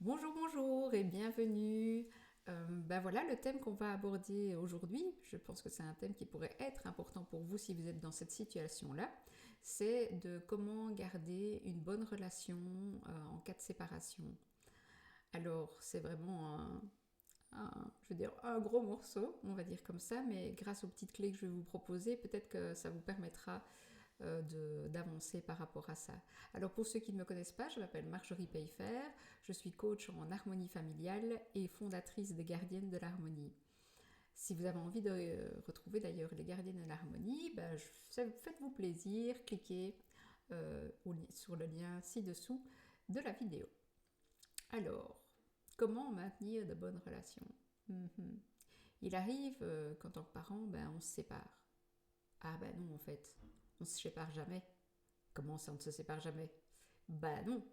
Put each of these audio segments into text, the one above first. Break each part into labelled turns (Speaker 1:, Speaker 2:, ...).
Speaker 1: Bonjour, bonjour et bienvenue. Voilà le thème qu'on va aborder aujourd'hui. Je pense que c'est un thème qui pourrait être important pour vous si vous êtes dans cette situation-là. C'est de comment garder une bonne relation en cas de séparation. Alors, c'est vraiment je veux dire, un gros morceau, on va dire comme ça, mais grâce aux petites clés que je vais vous proposer, peut-être que ça vous permettra d'avancer par rapport à ça. Alors pour ceux qui ne me connaissent pas, je m'appelle Marjorie Peyfer, je suis coach en harmonie familiale et fondatrice des Gardiennes de l'Harmonie. Si vous avez envie de retrouver d'ailleurs les Gardiennes de l'Harmonie, faites-vous plaisir, cliquez sur le lien ci-dessous de la vidéo. Alors, comment maintenir de bonnes relations? Il arrive qu'en tant que parent, on se sépare. Ah ben non, en fait, on se sépare jamais. Comment ça, on ne se sépare jamais? Ben non.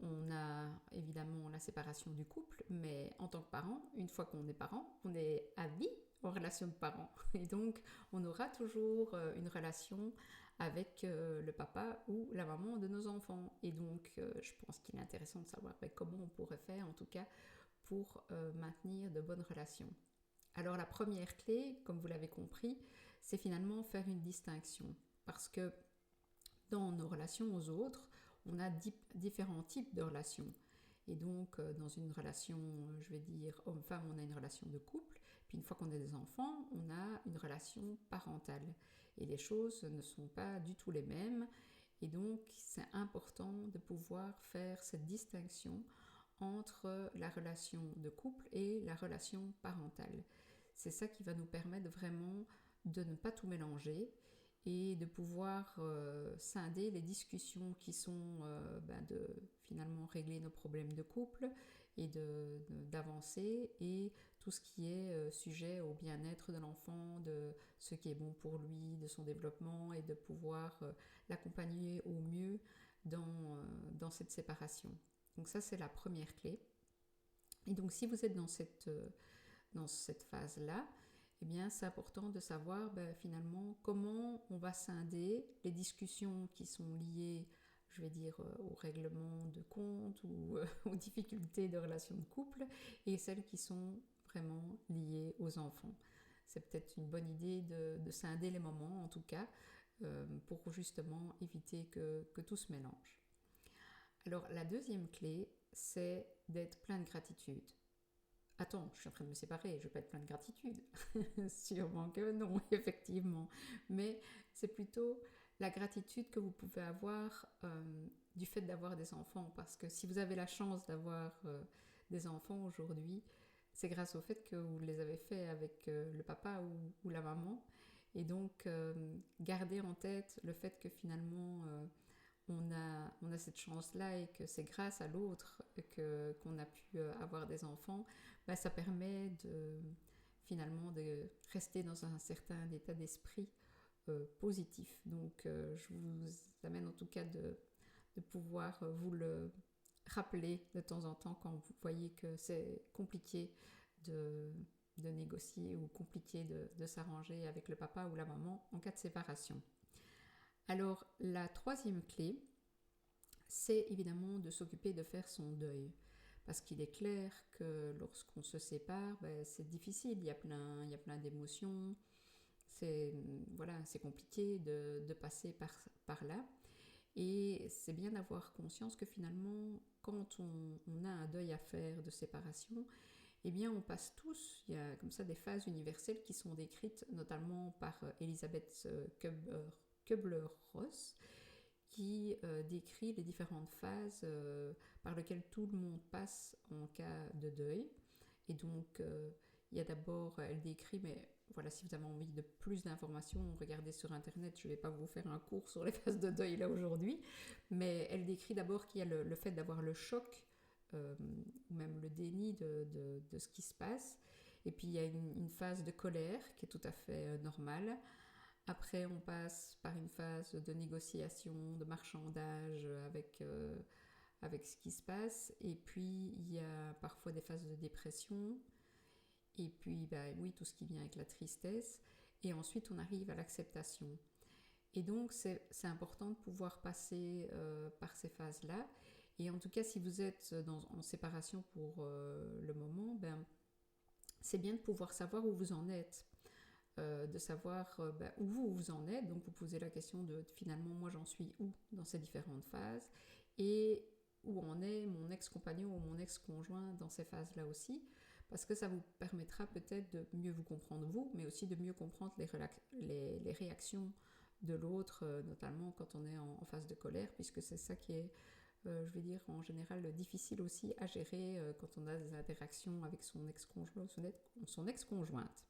Speaker 1: On a évidemment la séparation du couple, mais en tant que parent, une fois qu'on est parent, on est à vie en relation de parents. Et donc, on aura toujours une relation avec le papa ou la maman de nos enfants. Et donc, je pense qu'il est intéressant de savoir comment on pourrait faire, en tout cas, pour maintenir de bonnes relations. Alors, la première clé, comme vous l'avez compris, c'est finalement faire une distinction. Parce que dans nos relations aux autres, on a différents types de relations. Et donc, dans une relation, je vais dire, homme-femme, on a une relation de couple. Puis une fois qu'on a des enfants, on a une relation parentale. Et les choses ne sont pas du tout les mêmes. Et donc, c'est important de pouvoir faire cette distinction entre la relation de couple et la relation parentale. C'est ça qui va nous permettre vraiment de ne pas tout mélanger et de pouvoir scinder les discussions qui sont de finalement régler nos problèmes de couple et d'avancer et tout ce qui est sujet au bien-être de l'enfant, de ce qui est bon pour lui, de son développement et de pouvoir l'accompagner au mieux dans cette séparation. Donc ça, c'est la première clé. Et donc si vous êtes dans cette phase-là, eh bien, c'est important de savoir finalement comment on va scinder les discussions qui sont liées, je vais dire, au règlement de compte ou aux difficultés de relations de couple et celles qui sont vraiment liées aux enfants. C'est peut-être une bonne idée de scinder les moments, en tout cas, pour justement éviter que tout se mélange. Alors, la deuxième clé, c'est d'être plein de gratitude. Attends, je suis en train de me séparer, je ne vais pas être plein de gratitude. Sûrement que non, effectivement. Mais c'est plutôt la gratitude que vous pouvez avoir du fait d'avoir des enfants. Parce que si vous avez la chance d'avoir des enfants aujourd'hui, c'est grâce au fait que vous les avez faits avec le papa ou la maman. Et donc, gardez en tête le fait que finalement, on a cette chance-là et que c'est grâce à l'autre qu'on a pu avoir des enfants, ça permet finalement de rester dans un certain état d'esprit positif. Donc je vous amène en tout cas de pouvoir vous le rappeler de temps en temps quand vous voyez que c'est compliqué de négocier ou compliqué de s'arranger avec le papa ou la maman en cas de séparation. Alors, la troisième clé, c'est évidemment de s'occuper de faire son deuil. Parce qu'il est clair que lorsqu'on se sépare, c'est difficile, il y a plein d'émotions, c'est compliqué de passer par là. Et c'est bien d'avoir conscience que finalement, quand on a un deuil à faire de séparation, eh bien on passe tous, il y a comme ça des phases universelles qui sont décrites notamment par Elisabeth Kubler-Ross, qui décrit les différentes phases par lesquelles tout le monde passe en cas de deuil. Et donc, il y a d'abord, elle décrit, mais voilà, si vous avez envie de plus d'informations, regardez sur Internet, je ne vais pas vous faire un cours sur les phases de deuil là aujourd'hui, mais elle décrit d'abord qu'il y a le fait d'avoir le choc, ou même le déni de ce qui se passe. Et puis, il y a une phase de colère qui est tout à fait normale. Après, on passe par une phase de négociation, de marchandage avec ce qui se passe. Et puis, il y a parfois des phases de dépression. Et puis, oui, tout ce qui vient avec la tristesse. Et ensuite, on arrive à l'acceptation. Et donc, c'est important de pouvoir passer par ces phases-là. Et en tout cas, si vous êtes en séparation pour le moment, c'est bien de pouvoir savoir où vous en êtes, de savoir où vous en êtes. Donc vous posez la question de finalement, moi j'en suis où dans ces différentes phases, et où en est mon ex-compagnon ou mon ex-conjoint dans ces phases-là aussi, parce que ça vous permettra peut-être de mieux vous comprendre vous, mais aussi de mieux comprendre les réactions de l'autre, notamment quand on est en phase de colère, puisque c'est ça qui est, je vais dire, en général difficile aussi à gérer quand on a des interactions avec son ex-conjoint ou son ex-conjointe.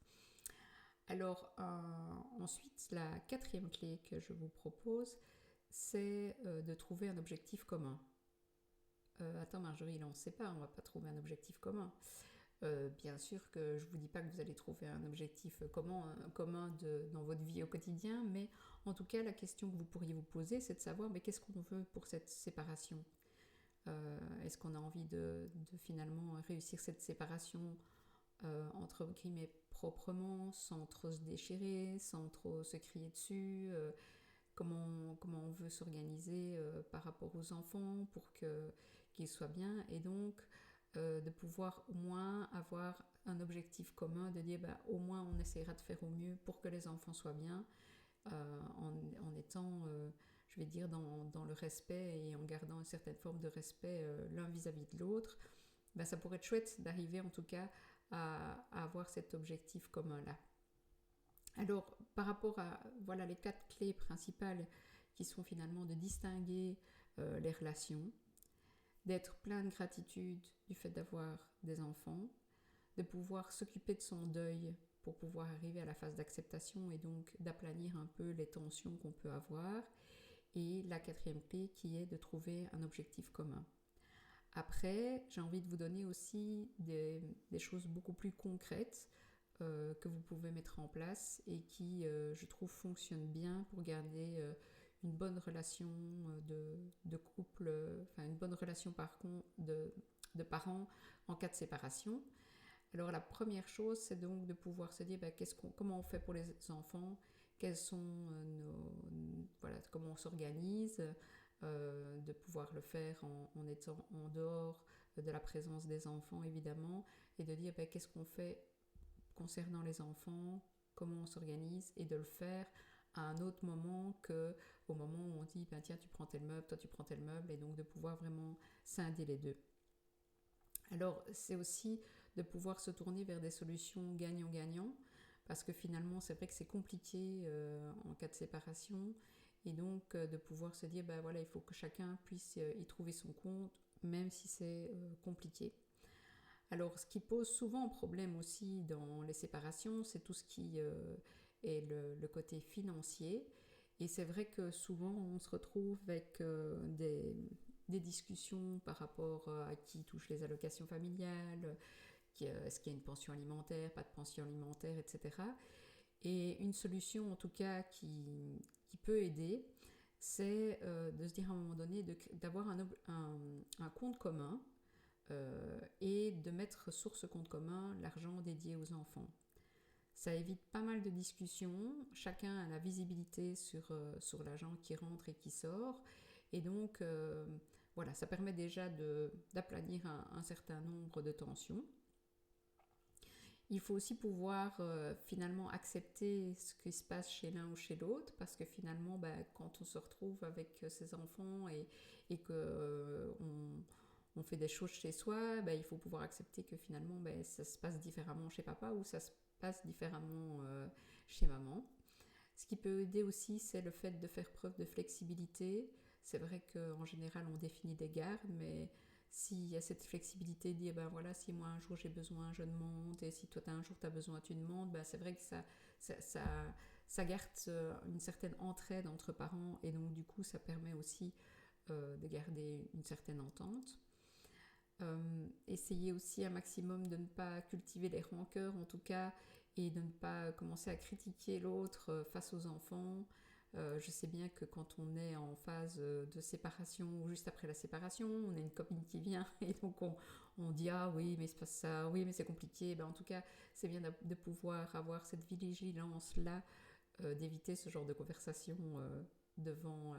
Speaker 1: Alors ensuite, la quatrième clé que je vous propose, c'est de trouver un objectif commun. Attends Marjorie, là on ne sait pas, on ne va pas trouver un objectif commun. Bien sûr que je ne vous dis pas que vous allez trouver un objectif commun dans votre vie au quotidien, mais en tout cas la question que vous pourriez vous poser, c'est de savoir mais qu'est-ce qu'on veut pour cette séparation. Est-ce qu'on a envie de finalement réussir cette séparation entre guillemets proprement, sans trop se déchirer, sans trop se crier dessus, comment on veut s'organiser par rapport aux enfants pour qu'ils soient bien, et donc de pouvoir au moins avoir un objectif commun, de dire au moins on essaiera de faire au mieux pour que les enfants soient bien, en étant, je vais dire, dans le respect et en gardant une certaine forme de respect l'un vis-à-vis de l'autre. Ça pourrait être chouette d'arriver en tout cas à avoir cet objectif commun-là. Alors, par rapport à voilà, les 4 clés principales qui sont finalement de distinguer les relations, d'être plein de gratitude du fait d'avoir des enfants, de pouvoir s'occuper de son deuil pour pouvoir arriver à la phase d'acceptation et donc d'aplanir un peu les tensions qu'on peut avoir, et la 4e clé qui est de trouver un objectif commun. Après, j'ai envie de vous donner aussi des choses beaucoup plus concrètes que vous pouvez mettre en place et qui, je trouve, fonctionnent bien pour garder une bonne relation de couple, une bonne relation de parents en cas de séparation. Alors la première chose, c'est donc de pouvoir se dire comment on fait pour les enfants, quels sont comment on s'organise, de pouvoir le faire en étant en dehors de la présence des enfants évidemment, et de dire qu'est-ce qu'on fait concernant les enfants, comment on s'organise, et de le faire à un autre moment qu'au moment où on dit tiens tu prends tel meuble, toi tu prends tel meuble, et donc de pouvoir vraiment scinder les deux. Alors c'est aussi de pouvoir se tourner vers des solutions gagnant-gagnant, parce que finalement c'est vrai que c'est compliqué en cas de séparation, et donc de pouvoir se dire il faut que chacun puisse y trouver son compte, même si c'est compliqué. Alors ce qui pose souvent problème aussi dans les séparations, c'est tout ce qui est le côté financier, et c'est vrai que souvent on se retrouve avec des discussions par rapport à qui touche les allocations familiales, est-ce qu'il y a une pension alimentaire, pas de pension alimentaire, etc. Et une solution en tout cas qui peut aider, c'est de se dire à un moment donné d'avoir un compte commun et de mettre sur ce compte commun l'argent dédié aux enfants. Ça évite pas mal de discussions, chacun a la visibilité sur l'argent qui rentre et qui sort, et donc ça permet déjà d'aplanir un certain nombre de tensions. Il faut aussi pouvoir finalement accepter ce qui se passe chez l'un ou chez l'autre, parce que finalement quand on se retrouve avec ses enfants et que on fait des choses chez soi, il faut pouvoir accepter que finalement ça se passe différemment chez papa ou ça se passe différemment chez maman. Ce qui peut aider aussi, c'est le fait de faire preuve de flexibilité. C'est vrai qu'en général on définit des gardes, mais s'il y a cette flexibilité de dire si moi un jour j'ai besoin je demande, et si toi un jour tu as besoin tu demandes, c'est vrai que ça garde une certaine entraide entre parents, et donc du coup ça permet aussi de garder une certaine entente. Essayez aussi un maximum de ne pas cultiver les rancœurs en tout cas, et de ne pas commencer à critiquer l'autre face aux enfants. Je sais bien que quand on est en phase de séparation ou juste après la séparation, on a une copine qui vient et donc on dit ah oui mais c'est pas ça, oui mais c'est compliqué. En tout cas c'est bien de pouvoir avoir cette vigilance là, d'éviter ce genre de conversation devant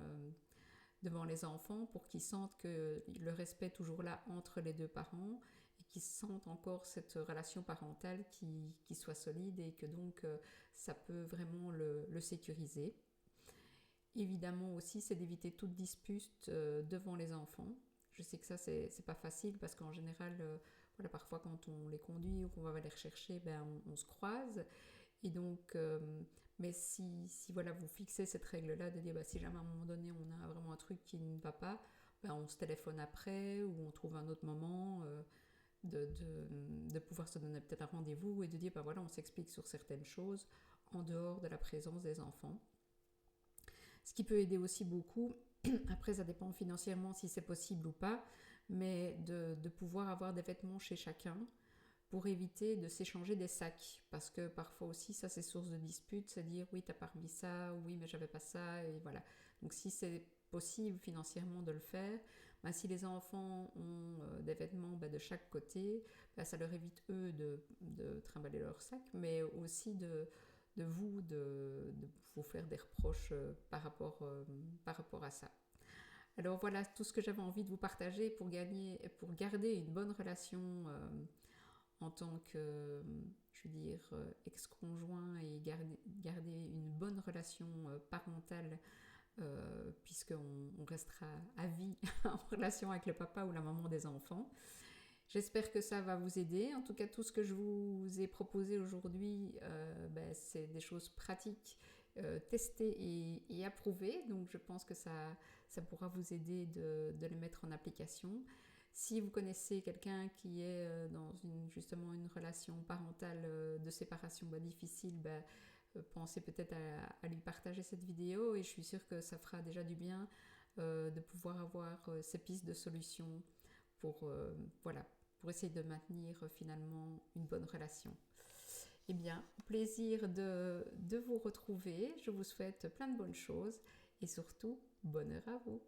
Speaker 1: devant les enfants pour qu'ils sentent que le respect est toujours là entre les deux parents et qu'ils sentent encore cette relation parentale qui soit solide et que donc ça peut vraiment le sécuriser. Évidemment aussi, c'est d'éviter toute dispute devant les enfants. Je sais que ça, c'est pas facile parce qu'en général, voilà, parfois quand on les conduit ou qu'on va les rechercher, ben, on se croise. Et donc, mais si voilà, vous fixez cette règle-là de dire bah, si jamais à un moment donné on a vraiment un truc qui ne va pas, ben, on se téléphone après ou on trouve un autre moment de pouvoir se donner peut-être un rendez-vous et de dire bah, voilà, on s'explique sur certaines choses en dehors de la présence des enfants. Ce qui peut aider aussi beaucoup, après ça dépend financièrement si c'est possible ou pas, mais de pouvoir avoir des vêtements chez chacun pour éviter de s'échanger des sacs. Parce que parfois aussi, ça c'est source de dispute, c'est dire oui, t'as pas remis ça, oui, mais j'avais pas ça, et voilà. Donc si c'est possible financièrement de le faire, bah, si les enfants ont des vêtements de chaque côté, bah, ça leur évite eux de trimballer leur sac, mais aussi de vous faire des reproches par rapport à ça. Alors voilà tout ce que j'avais envie de vous partager pour garder une bonne relation en tant que, je veux dire, ex-conjoint et garder une bonne relation parentale puisqu'on restera à vie en relation avec le papa ou la maman des enfants. J'espère que ça va vous aider. En tout cas, tout ce que je vous ai proposé aujourd'hui, c'est des choses pratiques, testées et approuvées. Donc, je pense que ça pourra vous aider de les mettre en application. Si vous connaissez quelqu'un qui est dans justement une relation parentale de séparation difficile, pensez peut-être à lui partager cette vidéo et je suis sûre que ça fera déjà du bien de pouvoir avoir ces pistes de solutions pour essayer de maintenir finalement une bonne relation. Eh bien, plaisir de vous retrouver. Je vous souhaite plein de bonnes choses et surtout, bonheur à vous.